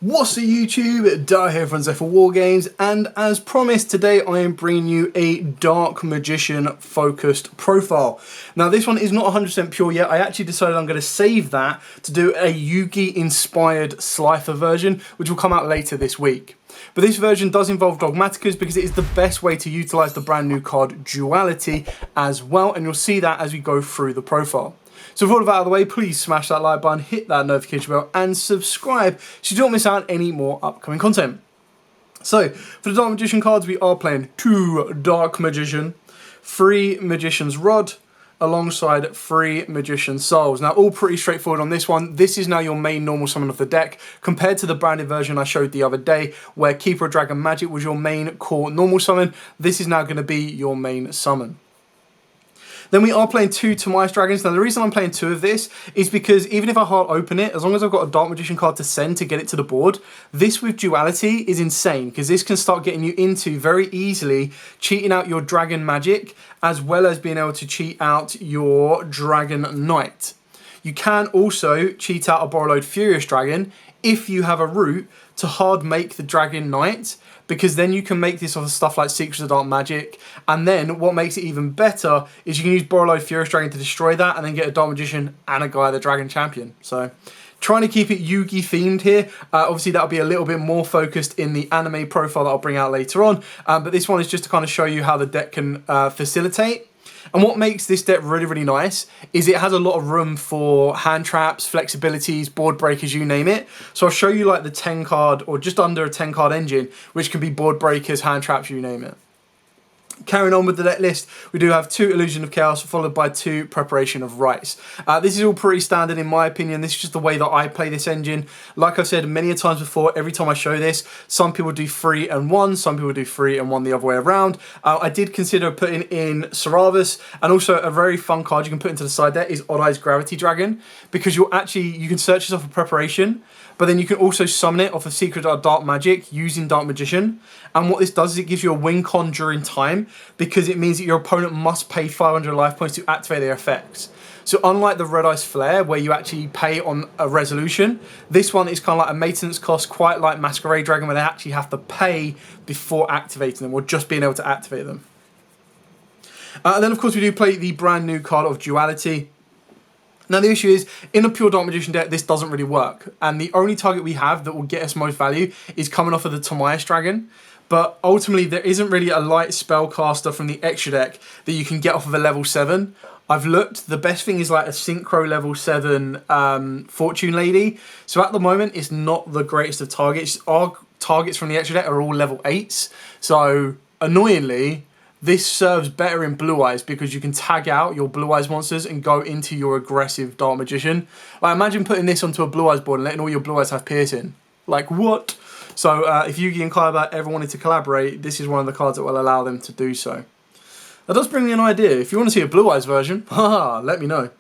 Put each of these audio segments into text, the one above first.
What's up YouTube, Dar here from Zephyr War Games, and as promised today I am bringing you a Dark Magician focused profile. Now this one is not 100% pure yet. I actually decided I'm going to save that to do a Yugi inspired Slifer version, which will come out later this week. But this version does involve Dogmatikas because it is the best way to utilise the brand new card Duality as well, and you'll see that as we go through the profile. So with all of that out of the way, please smash that like button, hit that notification bell and subscribe so you don't miss out on any more upcoming content. So for the Dark Magician cards, we are playing 2 Dark Magician, 3 Magician's Rod, alongside 3 Magician's Souls. Now all pretty straightforward on this one. This is now your main normal summon of the deck compared to the branded version I showed the other day where Keeper of Dragon Magic was your main core normal summon. This is now going to be your main summon. Then we are playing 2 Tomias Dragons. Now the reason I'm playing 2 of this is because even if I hard open it, as long as I've got a Dark Magician card to send to get it to the board, this with Duality is insane because this can start getting you into very easily cheating out your Dragon Magic as well as being able to cheat out your Dragon Knight. You can also cheat out a Borrowload Furious Dragon if you have a route to hard make the Dragon Knight, because then you can make this off of stuff like Secrets of Dark Magic, and then what makes it even better is you can use Borrowload Furious Dragon to destroy that and then get a Dark Magician and a Gaia the Dragon Champion. So trying to keep it Yugi themed here. Obviously that'll be a little bit more focused in the anime profile that I'll bring out later on, but this one is just to kind of show you how the deck can facilitate. And what makes this deck really, really nice is it has a lot of room for hand traps, flexibilities, board breakers, you name it. So I'll show you like the 10 card or just under a 10 card engine, which can be board breakers, hand traps, you name it. Carrying on with the deck list, we do have 2 Illusion of Chaos followed by 2 Preparation of Rites. This is all pretty standard in my opinion. This is just the way that I play this engine. Like I've said many a times before, every time I show this, some people do 3 and 1, some people do 3 and 1 the other way around. I did consider putting in Saravas, and also a very fun card you can put into the side there is Odd Eyes Gravity Dragon, because you can search this off of Preparation, but then you can also summon it off of Secret of Dark Magic using Dark Magician. And what this does is it gives you a win con during time, because it means that your opponent must pay 500 life points to activate their effects. So unlike the Red Ice Flare, where you actually pay on a resolution, this one is kind of like a maintenance cost, quite like Masquerade Dragon, where they actually have to pay before activating them, or just being able to activate them. And then of course we do play the brand new card of Duality. Now the issue is, in a pure Dark Magician deck, this doesn't really work. And the only target we have that will get us most value is coming off of the Tomias Dragon. But ultimately, there isn't really a light spellcaster from the extra deck that you can get off of a level 7. I've looked, the best thing is like a Synchro level 7 Fortune Lady. So at the moment, it's not the greatest of targets. Our targets from the extra deck are all level 8s. So annoyingly, this serves better in Blue Eyes because you can tag out your Blue Eyes monsters and go into your aggressive Dark Magician. Like imagine putting this onto a Blue Eyes board and letting all your Blue Eyes have piercing. Like what? So if Yugi and Kaiba ever wanted to collaborate, this is one of the cards that will allow them to do so. That does bring me an idea. If you want to see a Blue Eyes version, haha, let me know.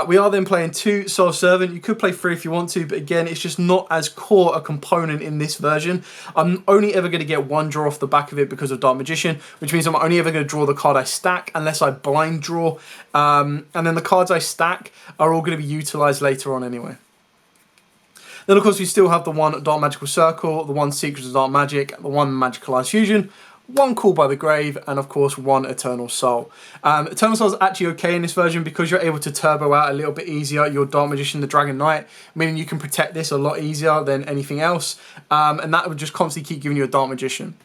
We are then playing 2 Soul Servant. You could play 3 if you want to, but again, it's just not as core a component in this version. I'm only ever going to get 1 draw off the back of it because of Dark Magician, which means I'm only ever going to draw the card I stack unless I blind draw. And then the cards I stack are all going to be utilised later on anyway. Then of course we still have the 1 Dark Magical Circle, the 1 Secrets of Dark Magic, the 1 Magical Eyes Fusion, 1 Call by the Grave, and of course 1 Eternal Soul. Eternal Soul is actually okay in this version because you're able to turbo out a little bit easier your Dark Magician, the Dragon Knight, meaning you can protect this a lot easier than anything else, and that would just constantly keep giving you a Dark Magician.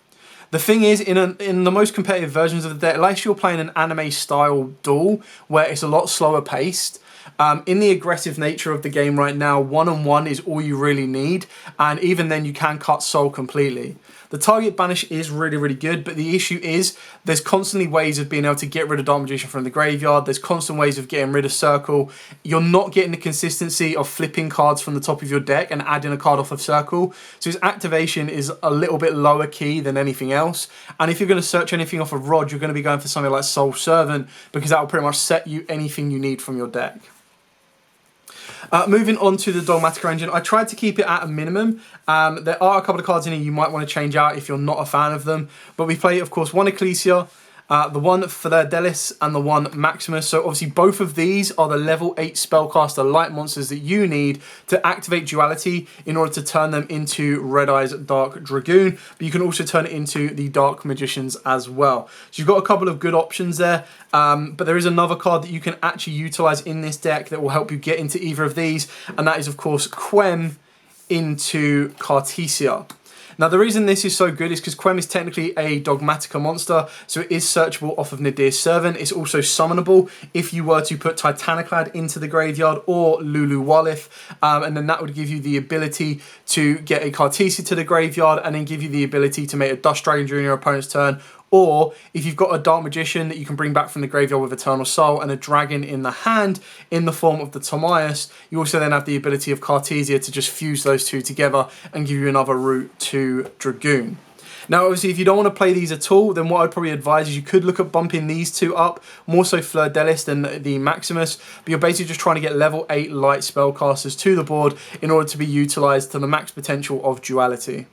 The thing is, in the most competitive versions of the deck, unless you're playing an anime style duel where it's a lot slower paced, in the aggressive nature of the game right now, 1-on-1 is all you really need, and even then you can cut Soul completely. The target banish is really, really good, but the issue is there's constantly ways of being able to get rid of Dark Magician from the graveyard. There's constant ways of getting rid of Circle. You're not getting the consistency of flipping cards from the top of your deck and adding a card off of Circle. So his activation is a little bit lower key than anything else. And if you're going to search anything off of Rod, you're going to be going for something like Soul Servant because that will pretty much set you anything you need from your deck. Moving on to the Dogmatika engine, I tried to keep it at a minimum. There are a couple of cards in here you might want to change out if you're not a fan of them. But we play, of course, 1 Ecclesia, the one Fleur-de-Lis and the one Maximus. So obviously both of these are the level 8 spellcaster light monsters that you need to activate Duality in order to turn them into Red Eye's Dark Dragoon, but you can also turn it into the Dark Magicians as well. So you've got a couple of good options there, but there is another card that you can actually utilize in this deck that will help you get into either of these, and that is of course Quem into Cartesia. Now the reason this is so good is because Quem is technically a Dogmatika monster, so it is searchable off of Nadir's Servant. It's also summonable if you were to put Titaniclad into the graveyard or Lulu Walif, and then that would give you the ability to get a Cartesia to the graveyard and then give you the ability to make a Dust Dragon during your opponent's turn. Or if you've got a Dark Magician that you can bring back from the graveyard with Eternal Soul and a dragon in the hand in the form of the Timaeus, you also then have the ability of Cartesia to just fuse those two together and give you another route to Dragoon. Now obviously if you don't want to play these at all, then what I'd probably advise is you could look at bumping these two up, more so Fleur-de-Lis than the Maximus, but you're basically just trying to get level 8 light spellcasters to the board in order to be utilised to the max potential of Duality.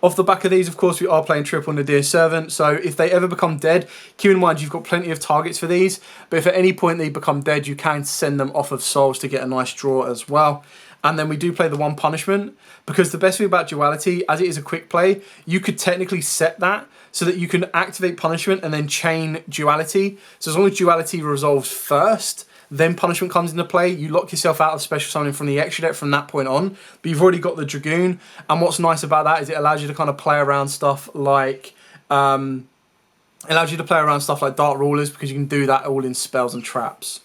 Off the back of these, of course, we are playing triple Nadir's Servant, so if they ever become dead, keep in mind you've got plenty of targets for these, but if at any point they become dead, you can send them off of souls to get a nice draw as well. And then we do play the one punishment, because the best thing about Duality, as it is a quick play, you could technically set that so that you can activate punishment and then chain Duality. So as long as Duality resolves first, then punishment comes into play. You lock yourself out of special summoning from the extra deck from that point on, but you've already got the Dragoon. And what's nice about that is it allows you to kind of play around stuff like Dark Rulers, because you can do that all in spells and traps.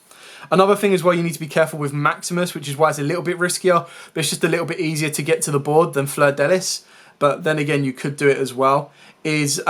Another thing as well you need to be careful with Maximus, which is why it's a little bit riskier, but it's just a little bit easier to get to the board than Fleur-de-Lis. But then again, you could do it as well, is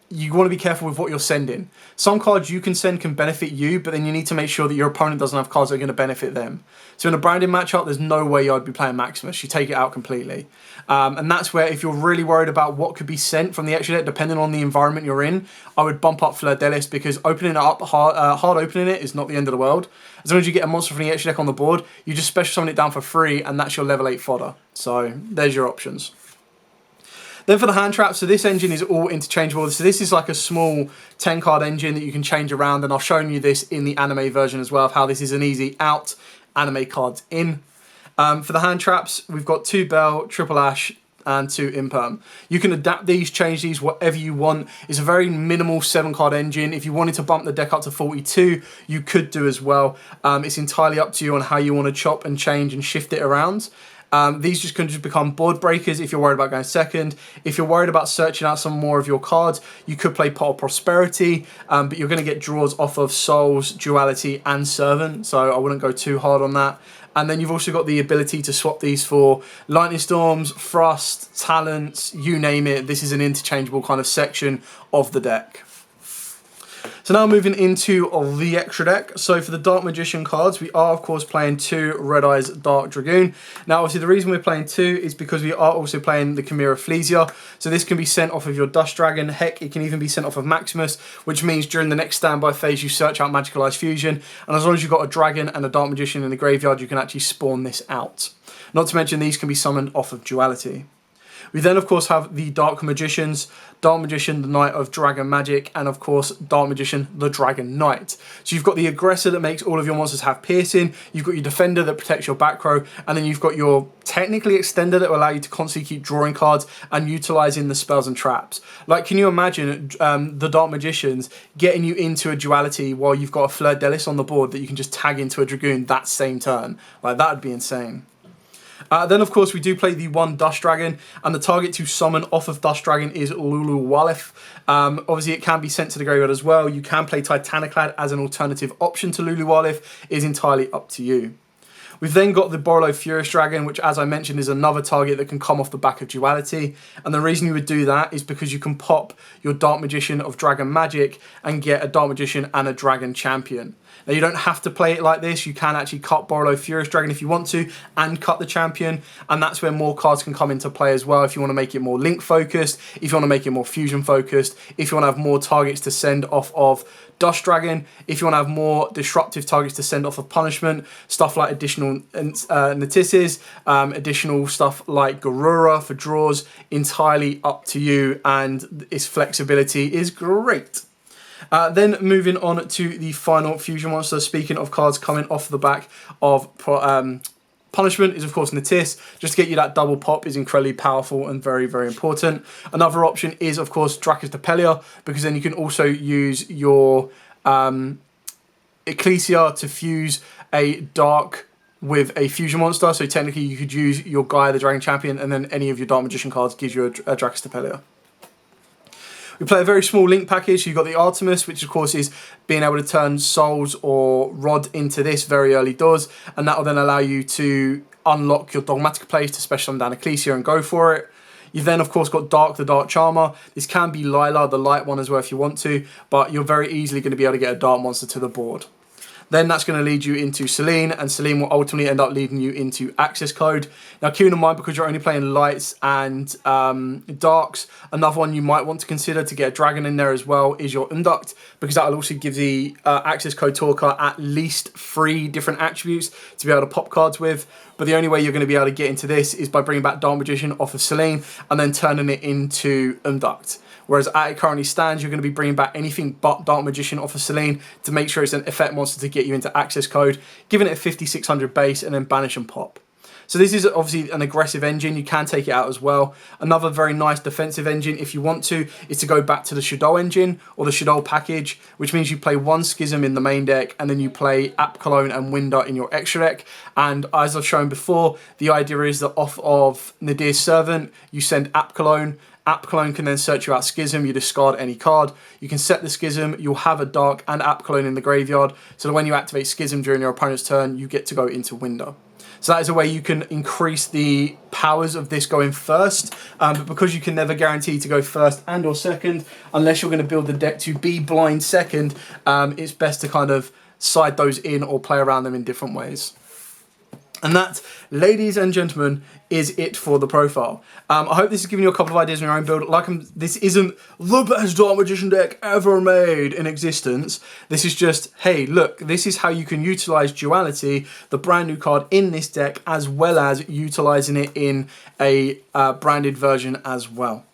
you want to be careful with what you're sending. Some cards you can send can benefit you, but then you need to make sure that your opponent doesn't have cards that are going to benefit them. So in a branded matchup, there's no way I'd be playing Maximus. You take it out completely. And that's where if you're really worried about what could be sent from the extra deck, depending on the environment you're in, I would bump up Fleur-de-Lis, because opening it up, hard opening it is not the end of the world. As long as you get a monster from the extra deck on the board, you just special summon it down for free, and that's your level 8 fodder. So there's your options. Then for the hand traps, so this engine is all interchangeable. So this is like a small 10 card engine that you can change around, and I'll show you this in the anime version as well, of how this is an easy out, anime cards in. For the hand traps, we've got 2 Bell, Triple Ash, and 2 Imperm. You can adapt these, change these, whatever you want. It's a very minimal 7 card engine. If you wanted to bump the deck up to 42, you could do as well. It's entirely up to you on how you want to chop and change and shift it around. These just can just become board breakers if you're worried about going second. If you're worried about searching out some more of your cards, you could play Pot of Prosperity, but you're going to get draws off of Souls, Duality, and Servant, so I wouldn't go too hard on that. And then you've also got the ability to swap these for Lightning Storms, Thrust, Talents, you name it. This is an interchangeable kind of section of the deck. So now moving into the extra deck. So for the Dark Magician cards, we are of course playing 2 Red Eye's Dark Dragoon. Now obviously the reason we're playing 2 is because we are also playing the Chimera Flesia. So this can be sent off of your Dust Dragon. Heck, it can even be sent off of Maximus, which means during the next standby phase you search out Magical Eyes Fusion. And as long as you've got a Dragon and a Dark Magician in the graveyard, you can actually spawn this out. Not to mention these can be summoned off of Duality. We then, of course, have the Dark Magicians, Dark Magician, the Knight of Dragon Magic, and, of course, Dark Magician, the Dragon Knight. So you've got the Aggressor that makes all of your monsters have piercing, you've got your Defender that protects your back row, and then you've got your technically Extender that will allow you to constantly keep drawing cards and utilising the spells and traps. Like, can you imagine the Dark Magicians getting you into a Duality while you've got a Fleur-de-Lis on the board that you can just tag into a Dragoon that same turn? Like, that would be insane. Then, of course, we do play the 1 Dust Dragon, and the target to summon off of Dust Dragon is Lulu Walif. Obviously, it can be sent to the graveyard as well. You can play Titaniclad as an alternative option to Lulu Walif. It is entirely up to you. We've then got the Borolo Furious Dragon, which, as I mentioned, is another target that can come off the back of Duality. And the reason you would do that is because you can pop your Dark Magician of Dragon Magic and get a Dark Magician and a Dragon Champion. Now, you don't have to play it like this. You can actually cut Borolo Furious Dragon if you want to, and cut the Champion. And that's where more cards can come into play as well. If you want to make it more Link focused, if you want to make it more Fusion focused, if you want to have more targets to send off of Dust Dragon, if you want to have more disruptive targets to send off of Punishment, stuff like additional Natisses, additional stuff like Garura for draws, entirely up to you, and its flexibility is great. Then moving on to the final fusion monster. Speaking of cards coming off the back of Punishment is of course Natis. Just to get you that double pop is incredibly powerful and very, very important. Another option is of course Dracostapelia, because then you can also use your Ecclesia to fuse a Dark with a fusion monster. So technically you could use your Gaia the Dragon Champion, and then any of your Dark Magician cards gives you a Dracostapelia. We play a very small link package. So you've got the Artemis, which of course is being able to turn Souls or Rod into this very early doors, and that will then allow you to unlock your Dogmatika place to special summon down Ecclesia and go for it. You've then of course got Dark, the Dark Charmer. This can be Lila, the light one as well if you want to, but you're very easily going to be able to get a Dark monster to the board. Then that's going to lead you into Selene, and Selene will ultimately end up leading you into Access Code. Now keep in mind, because you're only playing lights and darks, another one you might want to consider to get a dragon in there as well is your Unduct, because that will also give the Access Code Talker at least 3 different attributes to be able to pop cards with. But the only way you're going to be able to get into this is by bringing back Dark Magician off of Selene and then turning it into Unduct. Whereas as it currently stands, you're going to be bringing back anything but Dark Magician off of Selene to make sure it's an effect monster to get you into Access Code, giving it a 5600 base and then banish and pop. So this is obviously an aggressive engine. You can take it out as well. Another very nice defensive engine, if you want to, is to go back to the Shadow engine or the Shadow package, which means you play 1 Schism in the main deck and then you play App Cologne and Winder in your extra deck. And as I've shown before, the idea is that off of Nadir's Servant, you send App Cologne. App Cologne can then search you out Schism, you discard any card. You can set the Schism, you'll have a Dark and App Cologne in the graveyard, so that when you activate Schism during your opponent's turn, you get to go into Winder. So that is a way you can increase the powers of this going first, but because you can never guarantee to go first and or second, unless you're going to build the deck to be blind second, it's best to kind of side those in or play around them in different ways. And that, ladies and gentlemen, is it for the profile. I hope this has given you a couple of ideas on your own build. This isn't the best Dark Magician deck ever made in existence. This is just, hey, look, this is how you can utilize Duality, the brand new card in this deck, as well as utilizing it in a branded version as well.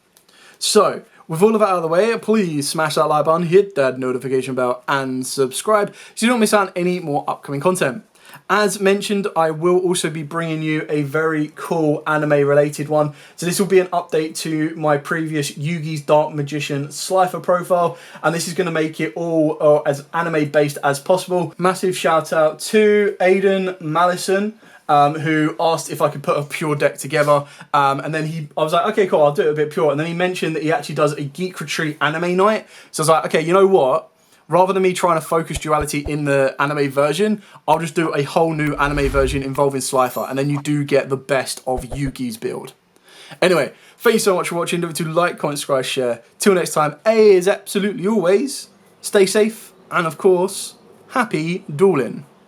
So, with all of that out of the way, please smash that like button, hit that notification bell, and subscribe so you don't miss out on any more upcoming content. As mentioned, I will also be bringing you a very cool anime-related one. So this will be an update to my previous Yugi's Dark Magician Slifer profile, and this is going to make it all as anime-based as possible. Massive shout out to Aiden Malison, who asked if I could put a pure deck together, and then I was like, okay, cool, I'll do it a bit pure. And then he mentioned that he actually does a Geek Retreat anime night. So I was like, okay, you know what? Rather than me trying to focus Duality in the anime version, I'll just do a whole new anime version involving Slifer, and then you do get the best of Yugi's build. Anyway, thank you so much for watching. Don't forget to like, comment, subscribe, share. Till next time, as absolutely always, stay safe, and of course, happy dueling.